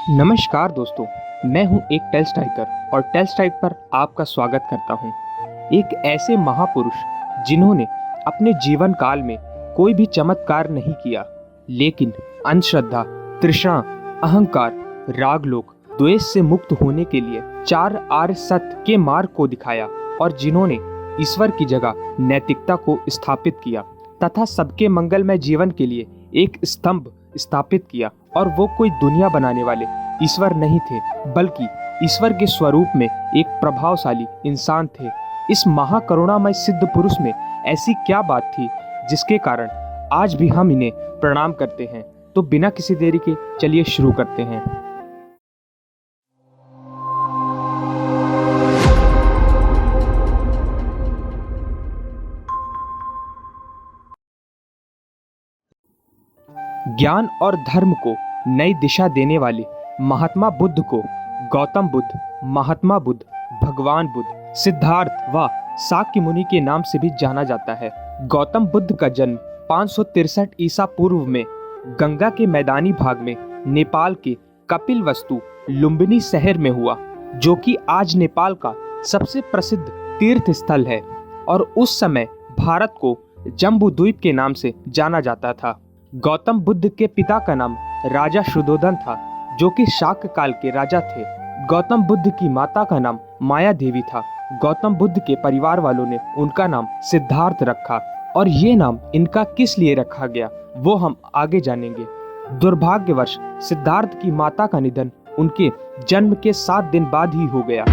नमस्कार दोस्तों, मैं हूं एक टेल्स टाइगर और टेल्स टाइप पर आपका स्वागत करता हूं। एक ऐसे महापुरुष जिन्होंने अपने जीवन काल में कोई भी चमत्कार नहीं किया, लेकिन अंधश्रद्धा, तृष्णा, अहंकार, रागलोक, द्वेष से मुक्त होने के लिए चार आर्य सत्य के मार्ग को दिखाया और जिन्होंने ईश्वर की जगह नैतिकता को स्थापित किया तथा सबके मंगलमय जीवन के लिए एक स्तंभ स्थापित किया। और वो कोई दुनिया बनाने वाले ईश्वर नहीं थे, बल्कि ईश्वर के स्वरूप में एक प्रभावशाली इंसान थे। इस महाकरुणामय सिद्ध पुरुष में ऐसी क्या बात थी जिसके कारण आज भी हम इन्हें प्रणाम करते हैं। तो बिना किसी देरी के चलिए शुरू करते हैं। ज्ञान और धर्म को नई दिशा देने वाले महात्मा बुद्ध को गौतम बुद्ध, महात्मा बुद्ध, भगवान बुद्ध, सिद्धार्थ व शाक्य मुनि के नाम से भी जाना जाता है। गौतम बुद्ध का जन्म 563 ईसा पूर्व में गंगा के मैदानी भाग में नेपाल के कपिलवस्तु लुम्बिनी शहर में हुआ, जो कि आज नेपाल का सबसे प्रसिद्ध तीर्थ स्थल है और उस समय भारत को जम्बूद्वीप के नाम से जाना जाता था। गौतम बुद्ध के पिता का नाम राजा शुद्धोधन था, जो कि शाक्य काल के राजा थे। गौतम बुद्ध की माता का नाम माया देवी था। गौतम बुद्ध के परिवार वालों ने उनका नाम सिद्धार्थ रखा और ये नाम इनका किस लिए रखा गया वो हम आगे जानेंगे। दुर्भाग्यवश सिद्धार्थ की माता का निधन उनके जन्म के 7 दिन बाद ही हो गया।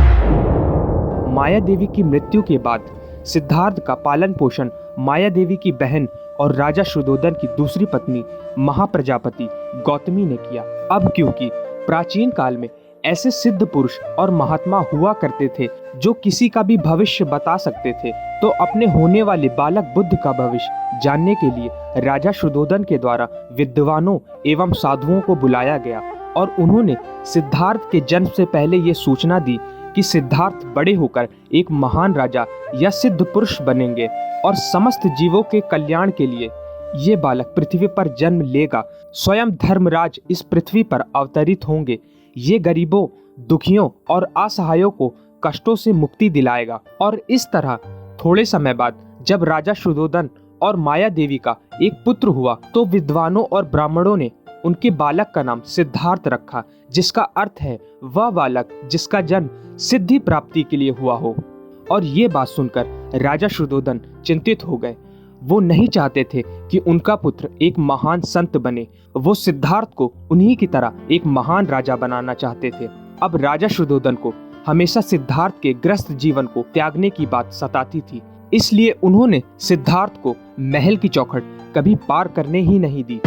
माया देवी की मृत्यु के बाद सिद्धार्थ का पालन पोषण माया देवी की बहन और राजा शुद्धोधन की दूसरी पत्नी महाप्रजापति गौतमी ने किया। अब क्योंकि प्राचीन काल में ऐसे सिद्ध पुरुष और महात्मा हुआ करते थे जो किसी का भी भविष्य बता सकते थे, तो अपने होने वाले बालक बुद्ध का भविष्य जानने के लिए राजा शुद्धोधन के द्वारा विद्वानों एवं साधुओं को बुलाया गया और उन्होंने सिद्धार्थ के जन्म से पहले ये सूचना दी कि सिद्धार्थ बड़े होकर एक महान राजा या सिद्ध पुरुष बनेंगे और समस्त जीवों के कल्याण के लिए ये बालक पृथ्वी पर जन्म लेगा। स्वयं धर्मराज इस पृथ्वी पर अवतरित होंगे। ये गरीबों, दुखियों और असहायों को कष्टों से मुक्ति दिलाएगा। और इस तरह थोड़े समय बाद जब राजा शुद्धोधन और माया देवी का एक पुत्र हुआ, तो विद्वानों और ब्राह्मणों ने उनके बालक का नाम सिद्धार्थ रखा, जिसका अर्थ है वह बालक जिसका जन्म सिद्धि प्राप्ति के लिए हुआ हो। और ये बात सुनकर राजा शुद्धोधन चिंतित हो गए। वो नहीं चाहते थे कि उनका पुत्र एक महान संत बने। वो सिद्धार्थ को उन्हीं की तरह एक महान राजा बनाना चाहते थे। अब राजा शुद्धोधन को हमेशा सिद्धार्थ के ग्रस्त जीवन को त्यागने की बात सताती थी, इसलिए उन्होंने सिद्धार्थ को महल की चौखट कभी पार करने ही नहीं दी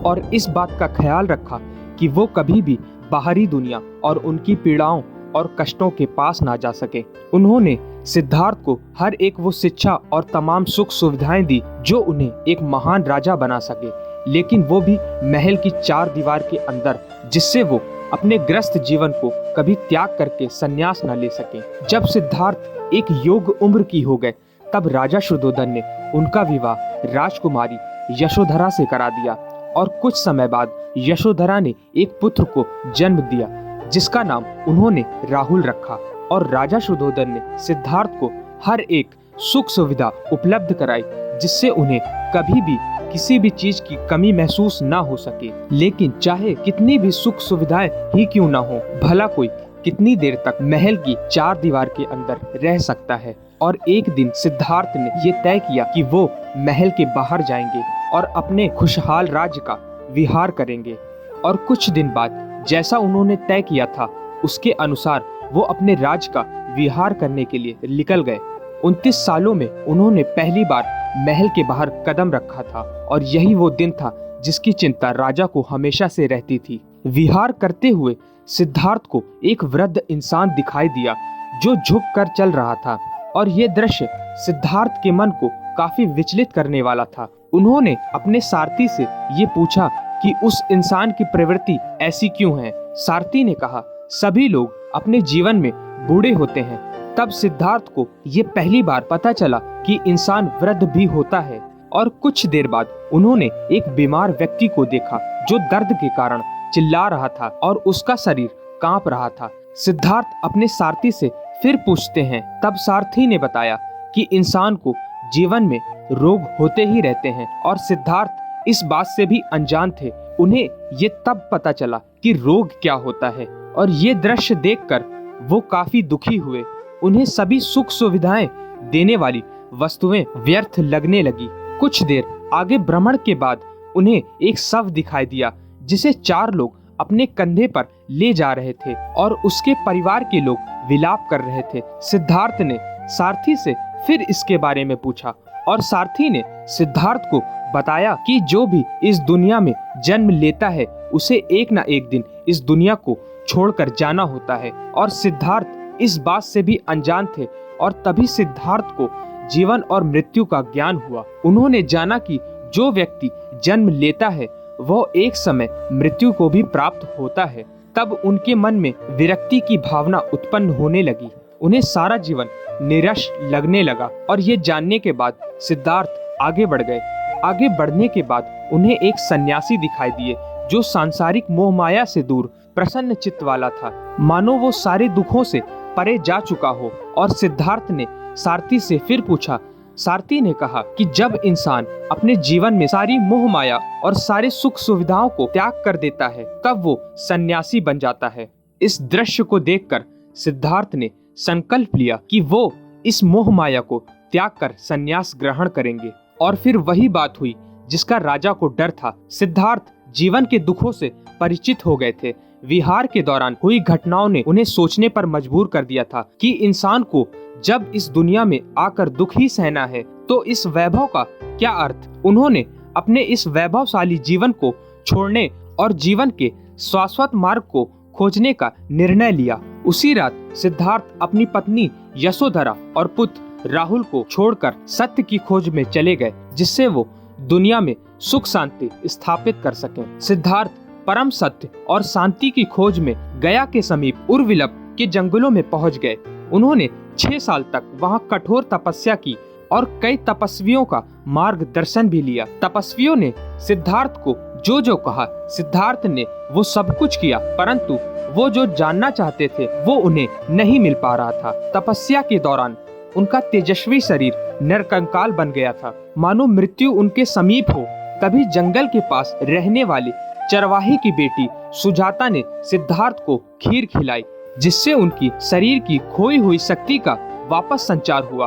और इस बात का ख्याल रखा कि वो कभी भी बाहरी दुनिया और उनकी पीड़ाओं और कष्टों के पास ना जा सके। उन्होंने सिद्धार्थ को हर एक वो शिक्षा और तमाम सुख सुविधाएं दी जो उन्हें एक महान राजा बना सके, लेकिन वो भी महल की 4 दीवार के अंदर, जिससे वो अपने ग्रस्त जीवन को कभी त्याग करके संन्यास न ले सके। जब सिद्धार्थ एक योग्य उम्र की हो गए, तब राजा शुद्धोधन ने उनका विवाह राजकुमारी यशोधरा से करा दिया और कुछ समय बाद यशोधरा ने एक पुत्र को जन्म दिया, जिसका नाम उन्होंने राहुल रखा। और राजा शुद्धोधन ने सिद्धार्थ को हर एक सुख सुविधा उपलब्ध कराई, जिससे उन्हें कभी भी किसी भी चीज की कमी महसूस ना हो सके। लेकिन चाहे कितनी भी सुख सुविधाएं ही क्यों ना हो, भला कोई कितनी देर तक महल की 4 दीवार के अंदर रह सकता है। और एक दिन सिद्धार्थ ने ये तय किया कि वो महल के बाहर जाएंगे और अपने खुशहाल राज्य का विहार करेंगे। और कुछ दिन बाद जैसा उन्होंने तय किया था, उसके अनुसार वो अपने राज्य का विहार करने के लिए निकल गए। 29 सालों में उन्होंने पहली बार महल के बाहर कदम रखा था और यही वो दिन था जिसकी चिंता राजा को हमेशा से रहती थी। विहार करते हुए सिद्धार्थ को एक वृद्ध इंसान दिखाई दिया जो झुक कर चल रहा था और ये दृश्य सिद्धार्थ के मन को काफी विचलित करने वाला था। उन्होंने अपने सारथी से ये पूछा कि उस इंसान की प्रवृत्ति ऐसी क्यों है। सारथी ने कहा, सभी लोग अपने जीवन में बूढ़े होते हैं। तब सिद्धार्थ को ये पहली बार पता चला कि इंसान वृद्ध भी होता है और कुछ देर बाद उन्होंने एक बीमार व्यक्ति को देखा जो दर्द के कारण चिल्ला रहा था और उसका शरीर कांप रहा था। सिद्धार्थ अपने सारथी से फिर पूछते हैं। तब सारथी ने बताया कि इंसान को जीवन में रोग होते ही रहते हैं और सिद्धार्थ इस बात से भी अनजान थे। उन्हें ये तब पता चला कि रोग क्या होता है और ये दृश्य देखकर वो काफी दुखी हुए। उन्हें सभी सुख सुविधाएं देने वाली वस्तुएं व्यर्थ लगने लगी। कुछ देर आगे भ्रमण के बाद उन्हें एक शव दिखाई दिया जिसे 4 लोग अपने कंधे पर ले जा रहे थे और उसके परिवार के लोग विलाप कर रहे थे। सिद्धार्थ ने सारथी से फिर इसके बारे में पूछा और सारथी ने सिद्धार्थ को बताया कि जो भी इस दुनिया में जन्म लेता है उसे एक ना एक दिन इस दुनिया को छोड़कर जाना होता है। और सिद्धार्थ इस बात से भी अनजान थे और तभी सिद्धार्थ को जीवन और मृत्यु का ज्ञान हुआ। उन्होंने जाना कि जो व्यक्ति जन्म लेता है वह एक समय मृत्यु को भी प्राप्त होता है। तब उनके मन में विरक्ति की भावना उत्पन्न होने लगी। उन्हें सारा जीवन निराश लगने लगा और ये जानने के बाद सिद्धार्थ आगे बढ़ गए। आगे बढ़ने के बाद उन्हें एक सन्यासी दिखाई दिए जो सांसारिक मोह माया से दूर प्रसन्न चित्त वाला था, मानो वो सारे दुखों से परे जा चुका हो। और सिद्धार्थ ने सारथी से फिर पूछा। सारथी ने कहा कि जब इंसान अपने जीवन में सारी मोह माया और सारे सुख सुविधाओं को त्याग कर देता है तब वो सन्यासी बन जाता है। इस दृश्य को देखकर सिद्धार्थ ने संकल्प लिया कि वो इस मोह माया को त्याग कर संन्यास ग्रहण करेंगे। और फिर वही बात हुई जिसका राजा को डर था। सिद्धार्थ जीवन के दुखों से परिचित हो गए थे। विहार के दौरान हुई घटनाओं ने उन्हें सोचने पर मजबूर कर दिया था कि इंसान को जब इस दुनिया में आकर दुख ही सहना है तो इस वैभव का क्या अर्थ। उन्होंने अपने इस वैभवशाली जीवन को छोड़ने और जीवन के शाश्वत मार्ग को खोजने का निर्णय लिया। उसी रात सिद्धार्थ अपनी पत्नी यशोधरा और पुत्र राहुल को छोड़कर सत्य की खोज में चले गए जिससे वो दुनिया में सुख शांति स्थापित कर सकें। सिद्धार्थ परम सत्य और शांति की खोज में गया के समीप उर्विलप के जंगलों में पहुंच गए। उन्होंने 6 साल तक वहां कठोर तपस्या की और कई तपस्वियों का मार्गदर्शन भी लिया। तपस्वियों ने सिद्धार्थ को जो जो कहा सिद्धार्थ ने वो सब कुछ किया, परंतु वो जो जानना चाहते थे वो उन्हें नहीं मिल पा रहा था। तपस्या के दौरान उनका तेजस्वी शरीर नरकंकाल बन गया था, मानो मृत्यु उनके समीप हो। तभी जंगल के पास रहने वाले चरवाहे की बेटी सुजाता ने सिद्धार्थ को खीर खिलाई जिससे उनकी शरीर की खोई हुई शक्ति का वापस संचार हुआ।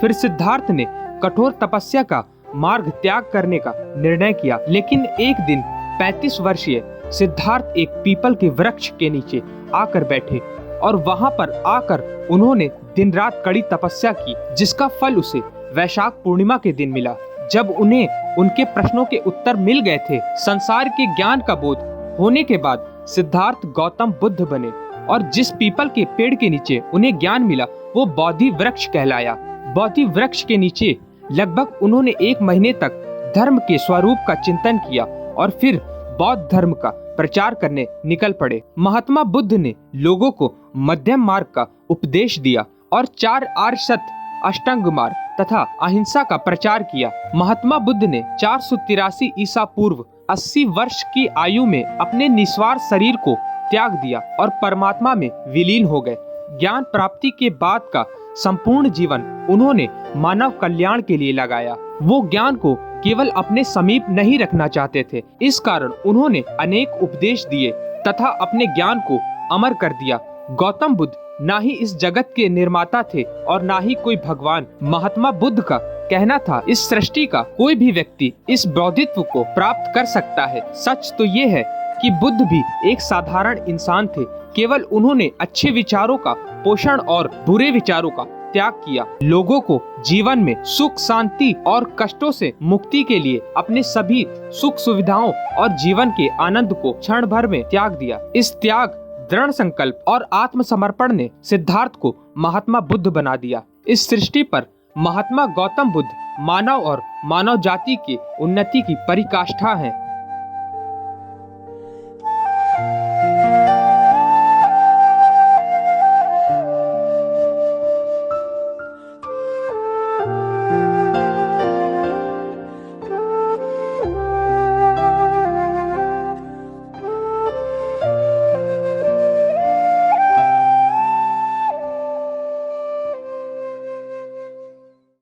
फिर सिद्धार्थ ने कठोर तपस्या का मार्ग त्याग करने का निर्णय किया। लेकिन एक दिन 35 वर्षीय सिद्धार्थ एक पीपल के वृक्ष के नीचे आकर बैठे और वहां पर आकर उन्होंने दिन रात कड़ी तपस्या की जिसका फल उसे वैशाख पूर्णिमा के दिन मिला। जब उन्हें उनके प्रश्नों के उत्तर मिल गए थे, संसार के ज्ञान का बोध होने के बाद सिद्धार्थ गौतम बुद्ध बने और जिस पीपल के पेड़ के नीचे उन्हें ज्ञान मिला वो बोधि वृक्ष कहलाया। बोधि वृक्ष के नीचे लगभग उन्होंने 1 महीने तक धर्म के स्वरूप का चिंतन किया और फिर बौद्ध धर्म का प्रचार करने निकल पड़े। महात्मा बुद्ध ने लोगों को मध्यम मार्ग का उपदेश दिया और 4 आर्य सत्य, अष्टांग मार्ग तथा अहिंसा का प्रचार किया। महात्मा बुद्ध ने 483 ईसा पूर्व 80 वर्ष की आयु में अपने निस्वार्थ शरीर को त्याग दिया और परमात्मा में विलीन हो गए। ज्ञान प्राप्ति के बाद का संपूर्ण जीवन उन्होंने मानव कल्याण के लिए लगाया। वो ज्ञान को केवल अपने समीप नहीं रखना चाहते थे, इस कारण उन्होंने अनेक उपदेश दिए तथा अपने ज्ञान को अमर कर दिया। गौतम बुद्ध ना ही इस जगत के निर्माता थे और ना ही कोई भगवान। महात्मा बुद्ध का कहना था इस सृष्टि का कोई भी व्यक्ति इस बौद्धित्व को प्राप्त कर सकता है। सच तो ये है कि बुद्ध भी एक साधारण इंसान थे, केवल उन्होंने अच्छे विचारों का पोषण और बुरे विचारों का त्याग किया। लोगों को जीवन में सुख शांति और कष्टों से मुक्ति के लिए अपने सभी सुख सुविधाओं और जीवन के आनंद को क्षण भर में त्याग दिया। इस त्याग, दृढ़ संकल्प और आत्मसमर्पण ने सिद्धार्थ को महात्मा बुद्ध बना दिया। इस सृष्टि पर महात्मा गौतम बुद्ध मानव और मानव जाति की उन्नति की परिकाष्ठा हैं।